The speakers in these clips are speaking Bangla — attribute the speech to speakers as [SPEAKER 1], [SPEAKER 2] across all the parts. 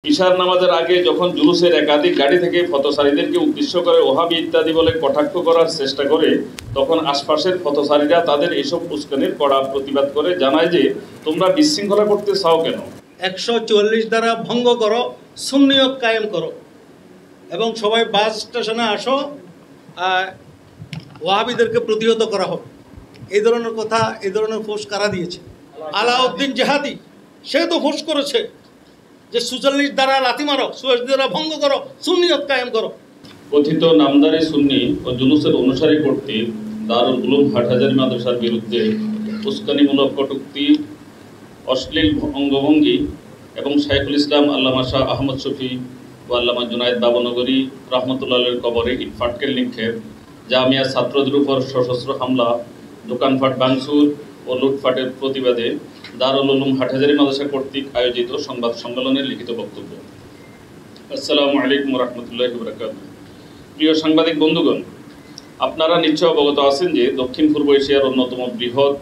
[SPEAKER 1] ইশার নামাজের আগে যখন জুলুসের একাধিক গাড়ি থেকে পথচারীদেরকে উদ্দেশ্য করে ওহাবি ইত্যাদি বলে কটাক্ষ করার চেষ্টা করে, তখন আশপাশের পথচারীরা তাদের এসব উস্কানির কড়া প্রতিবাদ করে জানায় যে, তোমরা বিশৃঙ্খলা করতে চাও কেন?
[SPEAKER 2] 144 দ্বারা ভঙ্গ করো, সুন্নিয়ত কায়েম করো এবং সবাই বাস স্টেশনে আসো, ওয়াহাবিদেরকে প্রতিহত করা হবে। এই ধরনের কথা, এই ধরনের ফোর্স কারা দিয়েছে? আলাউদ্দিন জেহাদি, সে তো ফোর্স করেছে যে 44 দ্বারা লাথি মারো, 44 দ্বারা ভঙ্গ করো, সুন্নিয়ত কায়েম করো।
[SPEAKER 1] কথিত নামদারি সুন্নি ও জুলুসের অনুসারী কর্তৃক দারুল উলুম হাটহাজারী মাদ্রাসার বিরুদ্ধে উস্কানিমূলক কটূক্তি, অশ্লীল অঙ্গভঙ্গি এবং শাইখুল ইসলাম আল্লামা শাহ আহমদ শফি ও আল্লামা জুনায়েদ বাবনগরী রহমতুল্লাহের কবরে ইট ফাটকেল নিক্ষেপ, জামিয়া ছাত্রদের উপর সশস্ত্র হামলা, দোকানপাট ভাঙচুর ও লুটপাটের প্রতিবাদে দারুল উলুম হাটহাজারী মাদ্রাসা কর্তৃক আয়োজিত সংবাদ সম্মেলনের লিখিত বক্তব্য। আসসালামু আলাইকুম রহমতুল্লাহি ওয়া বারাকাতুহু। প্রিয় সাংবাদিক বন্ধুগণ, আপনারা নিশ্চয় অবগত আছেন যে দক্ষিণ পূর্ব এশিয়ার অন্যতম বৃহৎ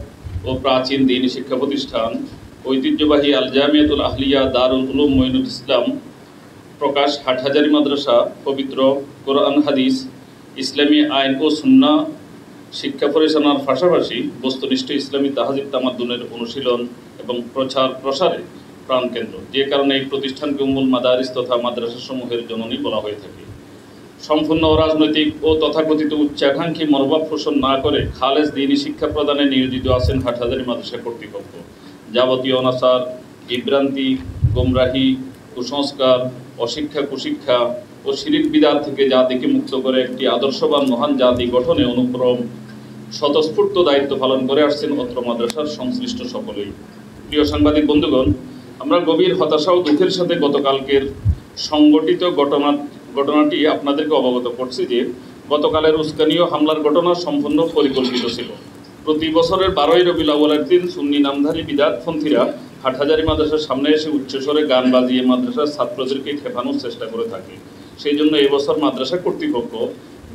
[SPEAKER 1] ও প্রাচীন দ্বীনি শিক্ষা প্রতিষ্ঠান ঐতিহ্যবাহী আল জামিয়াতুল আহলিয়া দারুল উলুম মঈনুল ইসলাম প্রকাশ হাটহাজারী মাদ্রাসা পবিত্র কোরআন হাদিস, ইসলামী আইন ও সুন্নাহ শিক্ষা পরিচালনার পাশাপাশি বস্তুনিষ্ঠ ইসলামী তাহজিব তামাদ্দুনের অনুশীলন এবং প্রচার প্রসারে প্রাণকেন্দ্র, যে কারণে এই প্রতিষ্ঠানকে উম্মুল মাদারিস তথা মাদ্রাসাসমূহের জননী বলা হয়ে থাকে। সম্পূর্ণ অরাজনৈতিক ও তথাকথিত উচ্চাকাঙ্ক্ষী মনোভাব পোষণ না করে খালেজ দ্বীনি শিক্ষা প্রদানে নিয়োজিত আছেন হাটহাজারী মাদ্রাসা কর্তৃপক্ষ। যাবতীয় অনাচার, বিভ্রান্তি, গোমরাহি, কুসংস্কার, অশিক্ষা, কুশিক্ষা ও শিরিক বিদআত থেকে জাতিকে মুক্ত করে একটি আদর্শবান মহান জাতি গঠনে অনুক্রম স্বতঃস্ফূর্ত দায়িত্ব পালন করে আসছেন অত্র মাদ্রাসার সংশ্লিষ্ট সকলেই। প্রিয় সাংবাদিক বন্ধুগণ, আমরা গভীর হতাশা ও দুঃখের সাথে গতকালকের সংগঠিত ঘটনাটি আপনাদেরকে অবগত করছি যে, গতকালের উস্কানীয় হামলার ঘটনা সম্পূর্ণ পরিকল্পিত ছিল। প্রতি বছরের 12ই রবিউল আউয়ালের দিন সুন্নি নামধারী বিদআতপন্থীরা হাটহাজারী মাদ্রাসার সামনে এসে উচ্চস্বরে গান বাজিয়ে মাদ্রাসার ছাত্রদেরকে খেপানোর চেষ্টা করে থাকে। সেই জন্য এবছর মাদ্রাসা কর্তৃপক্ষ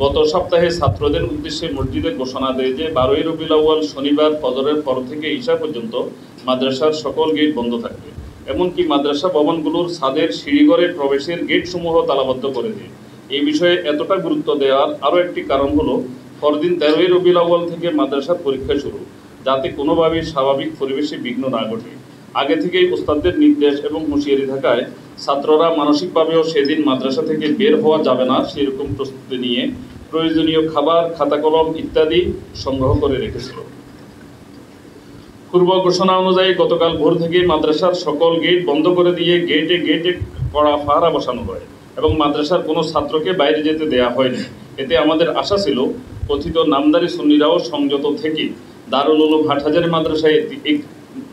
[SPEAKER 1] গত সপ্তাহে ছাত্রদের উদ্দেশ্যে মসজিদে ঘোষণা দেয় যে 12ই রবিউল আউয়াল শনিবার ফজরের পর থেকে ঈশা পর্যন্ত মাদ্রাসার সকল গেট বন্ধ থাকবে। এমনকি মাদ্রাসা ভবনগুলোর ছাদের সিঁড়িঘরে প্রবেশের গেটসমূহ তালাবদ্ধ করে দেয়। এই বিষয়ে এতটা গুরুত্ব দেওয়ার আরও একটি কারণ হলো, পরদিন 13ই রবিউল আউয়াল থেকে মাদ্রাসার পরীক্ষা শুরু, যাতে কোনোভাবেই স্বাভাবিক পরিবেশে বিঘ্ন না ঘটে। আগে থেকেই ওস্তাদদের নির্দেশ এবং হুঁশিয়ারি থাকায় ছাত্ররা মানসিকভাবেও সেদিন মাদ্রাসা থেকে বের হওয়া যাবে না সেরকম প্রস্তুতি নিয়ে প্রয়োজনীয় খাবার, খাতা কলম ইত্যাদি সংগ্রহ করে রেখেছিল। পূর্ব ঘোষণা অনুযায়ী গতকাল ভোর থেকে মাদ্রাসার সকল গেট বন্ধ করে দিয়ে গেটে গেটে কড়া পাহারা বসানো হয় এবং মাদ্রাসার কোনো ছাত্রকে বাইরে যেতে দেয়া হয়নি। এতে আমাদের আশা ছিল কথিত নামদারি সুন্নিরাও সংযত থেকে দারুল উলুম হাটহাজারী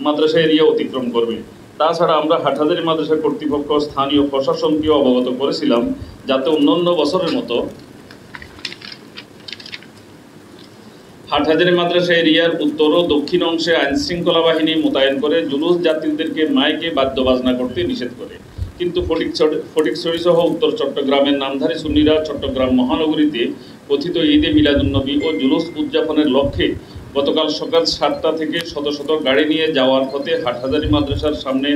[SPEAKER 1] মাদ্রাসা এরিয়া অতিক্রম করবে। তাছাড়া আমরা হাটহাজারী মাদ্রাসা কর্তৃপক্ষ স্থানীয় প্রশাসনকেও অবগত করেছিলাম, যাতে অন্যান্য বছরের মতো হাটহাজারী মাদ্রাসা এরিয়ার উত্তর ও দক্ষিণ অংশে আইনশৃঙ্খলা বাহিনী মোতায়েন করে জুলুস যাত্রীদেরকে মাইকে বাদ্যবাজনা করতে নিষেধ করে। কিন্তু ফটিকছড়ি সহ উত্তর চট্টগ্রামের নামধারী সুন্নিরা চট্টগ্রাম মহানগরীতে কথিত ঈদে মিলাদুন্নবী ও জুলুস উদযাপনের লক্ষ্যে গতকাল সকাল 7টা থেকে শত শত গাড়ি নিয়ে যাওয়ার পথে হাটহাজারী মাদ্রাসার সামনে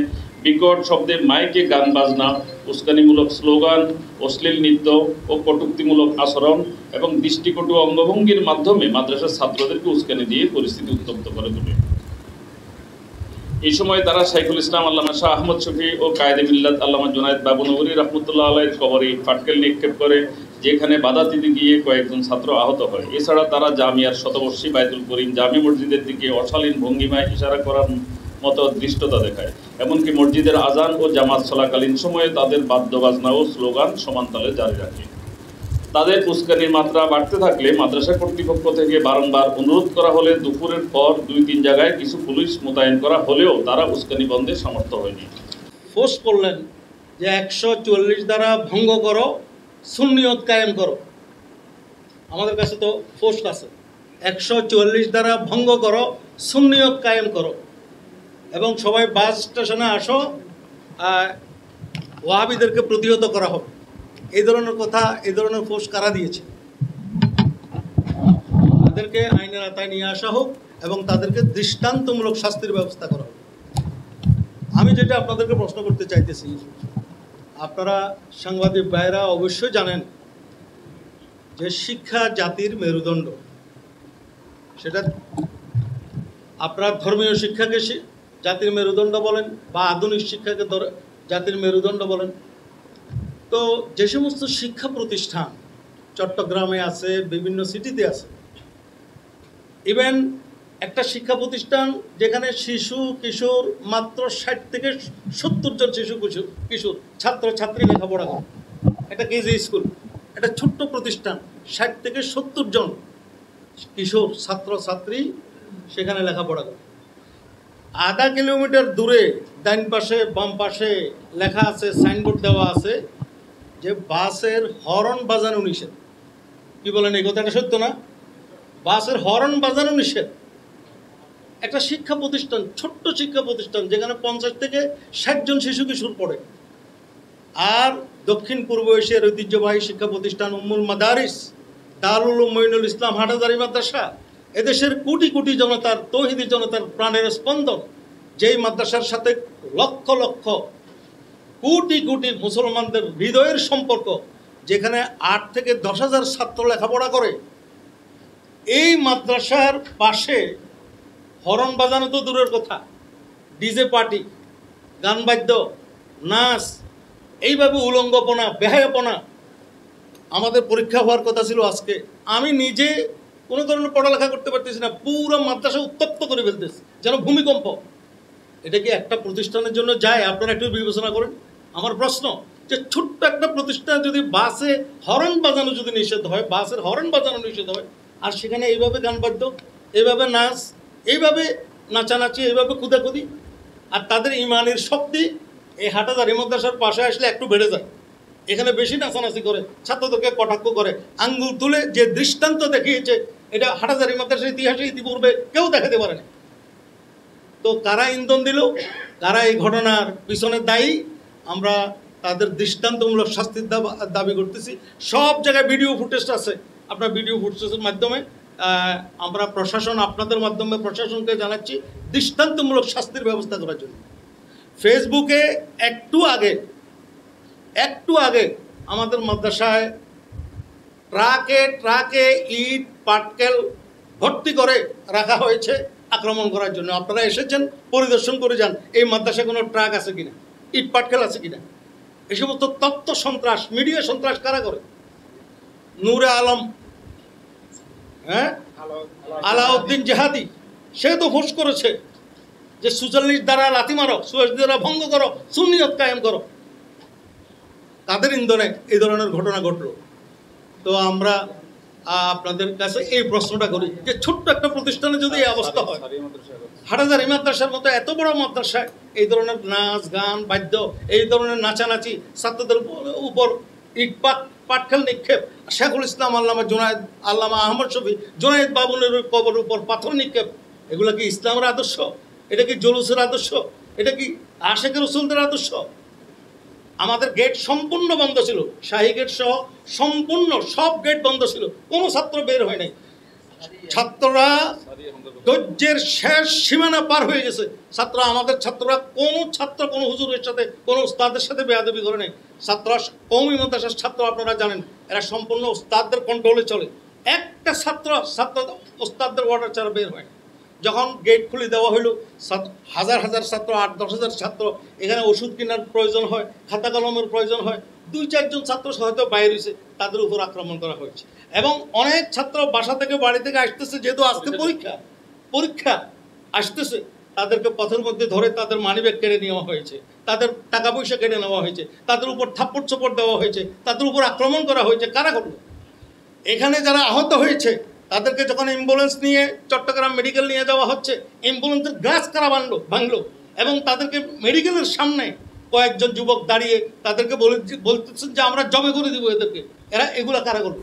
[SPEAKER 1] বিকট শব্দে মাইকে গান বাজনা, উস্কানিমূলক স্লোগান, অশ্লীল নৃত্য ও কটূক্তিমূলক আচরণ এবং দৃষ্টিকটু অঙ্গভঙ্গির মাধ্যমে মাদ্রাসার ছাত্রদেরকে উস্কানি দিয়ে পরিস্থিতি উত্তপ্ত করে তোলে। এই সময় তারা শাইখুল ইসলাম আল্লামা শাহ আহমদ শফি ও কায়েদে মিল্লাত আল্লামা জুনায়েদ বাবনগরী রহমতুল্লাহ আলাইহির কবরে ফাটকেল নিক্ষেপ করে, যেখানে বাধা দিতে গিয়ে কয়েকজন ছাত্র আহত হয়। এছাড়া তারা জামিয়ার শতবর্ষী বাইতুল করিম জামি মসজিদের দিকে অশালীন ভঙ্গিমায় ইশারা করার মতো দৃষ্টতা দেখায়। এমনকি মসজিদের আজান ও জামাত চলাকালীন সময়ে তাদের বাদ্যবাজনা ও স্লোগান সমানতালে জারি রাখে। তাদের উস্কানির মাত্রা বাড়তে থাকলে মাদ্রাসা কর্তৃপক্ষ থেকে বারংবার অনুরোধ করা হলে দুপুরের পর 2-3 জায়গায় কিছু পুলিশ মোতায়েন করা হলেও তারা উস্কানি বন্ধে সমর্থ হয়নি।
[SPEAKER 2] ফোর্স করলেন যে 144 দ্বারা ভঙ্গ করো, সুন্নিয়ত কায়েম করো। আমাদের কাছে তো ফোর্স আছে, 144 দ্বারা ভঙ্গ করো, সুন্নিয়ত কায়েম করো এবং সবাই বাস স্টেশনে আসো, ওয়াহাবিদেরকে প্রতিহত করা হবে। এই ধরনের কথা, এই ধরনের ফোর্স কারা দিয়েছে? তাদেরকে আইনের আওতায় নিয়ে আসা হোক এবং তাদেরকে দৃষ্টান্তমূলক শাস্তির ব্যবস্থা করা হোক। আমি যেটা আপনাদেরকে প্রশ্ন করতে চাইতেছি, আপনারা সাংবাদিক ভাইরা অবশ্যই জানেন যে শিক্ষা জাতির মেরুদণ্ড। সেটা আপনারা ধর্মীয় শিক্ষাকে জাতির মেরুদণ্ড বলেন বা আধুনিক শিক্ষাকে জাতির মেরুদণ্ড বলেন। তো যে সমস্ত শিক্ষা প্রতিষ্ঠান চট্টগ্রামে আছে, বিভিন্ন সিটিতে আছে, ইভেন একটা শিক্ষা প্রতিষ্ঠান যেখানে শিশু কিশোর মাত্র 60 থেকে 70 জন শিশু কিশোর ছাত্র ছাত্রী লেখাপড়া করে, এটা কেজি স্কুল, একটা ছোট্ট প্রতিষ্ঠান, 60 থেকে 70 জন কিশোর ছাত্র ছাত্রী সেখানে লেখাপড়া করে। আধা কিলোমিটার দূরে ডান পাশে বাম পাশে লেখা আছে, সাইনবোর্ড দেওয়া আছে যে বাসের হর্ন বাজানো নিষেধ। কি বলেন, এই কথাটা সত্য না? বাসের হর্ন বাজানো নিষেধ। একটা শিক্ষা প্রতিষ্ঠান, ছোট্ট শিক্ষা প্রতিষ্ঠান যেখানে 50 থেকে 60 জন শিশু কিশোর পড়ে। আর দক্ষিণ পূর্ব এশিয়ার ঐতিহ্যবাহী শিক্ষা প্রতিষ্ঠান উম্মুল মাদারিস, দারুল উলুম মঈনুল ইসলাম, হাটহাজারী মাদ্রাসা, এদেশের কোটি কোটি জনতার, তৌহিদি জনতার প্রাণের স্পন্দন, যেই মাদ্রাসার সাথে লক্ষ লক্ষ কোটি কোটি মুসলমানদের হৃদয়ের সম্পর্ক, যেখানে 8 থেকে 10,000 ছাত্র লেখাপড়া করে। এই মাদ্রাসার পাশে হর্ন বাজানো তো দূরের কথা, ডিজে পার্টি, গান বাদ্য, নাচ, এইভাবে উলঙ্গপনা, বেহায়াপনা। আমাদের পরীক্ষা হওয়ার কথা ছিল আজকে, আমি নিজে কোনো ধরনের পড়ালেখা করতে পারতেছি না, পুরো মাদ্রাসা উত্তপ্ত করে ফেলতেছে যেন ভূমিকম্প। এটা কি একটা প্রতিষ্ঠানের জন্য যায়? আপনারা একটু বিবেচনা করেন। আমার প্রশ্ন যে ছোট্ট একটা প্রতিষ্ঠান যদি বাসে হর্ন বাজানো যদি নিষেধ হয়, বাসের হর্ন বাজানো নিষেধ হয়, আর সেখানে এইভাবে গান বাদ্য, এইভাবে নাচ, এইভাবে নাচানাচি, এইভাবে খুদাখুদি, আর তাদের ইমানের শক্তি এই হাটহাজারী মাদ্রাসার পাশে আসলে একটু বেড়ে যায়। এখানে বেশি নাচানাচি করে, ছাত্রদেরকে কটাক্ষ করে, আঙ্গুল তুলে যে দৃষ্টান্ত দেখিয়েছে, এটা হাটহাজারী মাদ্রাসার ইতিহাসে ইতিপূর্বে কেউ দেখাতে পারে না। তো কারা ইন্ধন দিল, কারা এই ঘটনার পিছনে দায়ী, আমরা তাদের দৃষ্টান্তমূলক শাস্তির দাবি করতেছি। সব জায়গায় ভিডিও ফুটেজ আছে, আপনার ভিডিও ফুটেজের মাধ্যমে আমরা প্রশাসন, আপনাদের মাধ্যমে প্রশাসনকে জানাচ্ছি দৃষ্টান্তমূলক শাস্তির ব্যবস্থা করার জন্য। ফেসবুকে একটু আগে আমাদের মাদ্রাসায় ট্রাকে ট্রাকে ইট পাটকেল ভর্তি করে রাখা হয়েছে আক্রমণ করার জন্য। আপনারা এসেছেন, পরিদর্শন করে যান এই মাদ্রাসায় কোনো ট্রাক আছে কিনা, ইট পাটকেল আছে কিনা। এই সমস্ত তথ্য সন্ত্রাস, মিডিয়া সন্ত্রাস কারা করে? নূরে আলম, আলাউদ্দিন জেহাদি, সে তো ফোর্স করেছে যে ৪৪ দ্বারা লাথি মারো, ৪৪ দ্বারা ভঙ্গ করো, সুন্নিয়ত কায়েম করো। তাদের ইন্ধনে এই ধরনের ঘটনা ঘটল। তো আমরা আপনাদের কাছে এই প্রশ্নটা করি যে ছোট্ট একটা প্রতিষ্ঠানে যদি এই অবস্থা হয়, হাটহাজারী মাদ্রাসার মতো এত বড় মাদ্রাসায় এই ধরনের নাচ গান বাদ্য, এই ধরনের নাচানাচি, ছাত্রদের উপর ইট পাটখেল নিক্ষেপ, শেখুল ইসলাম আল্লামা আহমদ শফি, জুনায়েদ বাবুলের কবর উপর পাথর নিক্ষেপ, এগুলো কি ইসলামের আদর্শ? এটা কি জুলুসের আদর্শ? এটা কি আশেকের রসুলদের আদর্শ? আমাদের গেট সম্পূর্ণ বন্ধ ছিল, শাহী গেট সহ সম্পূর্ণ সব গেট বন্ধ ছিল, কোনো ছাত্র বের হয় নাই। ছাত্ররা ধৈর্যের শেষ সীমানা পার হয়ে গেছে। আমাদের ছাত্ররা কোনো হুজুরের সাথে, কোনো উস্তাদের সাথে বেয়াদবি করে নাই। ছাত্ররা কওমি মাদ্রাসার ছাত্র, আপনারা জানেন এরা সম্পূর্ণ উস্তাদদের কন্ট্রোলে চলে। একটা ছাত্র উস্তাদদের অর্ডার ছাড়া বের হয় না। যখন গেট খুলে দেওয়া হলো, হাজার হাজার ছাত্র, 8-10 হাজার ছাত্র, এখানে ওষুধ কেনার প্রয়োজন হয়, খাতা কলমের প্রয়োজন হয়, 2-4 জন ছাত্র হয়তো বাইরে হয়েছে, তাদের উপর আক্রমণ করা হয়েছে। এবং অনেক ছাত্র বাসা থেকে, বাড়ি থেকে আসতেছে, যেহেতু আজকে পরীক্ষা আসতেছে, তাদেরকে পথের মধ্যে ধরে তাদের মানিব্যাগ কেড়ে নেওয়া হয়েছে, তাদের টাকা পয়সা কেড়ে নেওয়া হয়েছে, তাদের উপর থাপ্পড় চোপড় দেওয়া হয়েছে, তাদের উপর আক্রমণ করা হয়েছে। কারা করলো? এখানে যারা আহত হয়েছে তাদেরকে যখন অ্যাম্বুলেন্স নিয়ে চট্টগ্রাম মেডিকেল নিয়ে যাওয়া হচ্ছে, অ্যাম্বুলেন্সের গ্লাস কারা ভাঙলো এবং তাদেরকে মেডিকেলের সামনে কয়েকজন যুবক দাঁড়িয়ে তাদেরকে বলতেছেন যে আমরা জবে করে দিব এদেরকে। এরা এগুলা কারা করলো?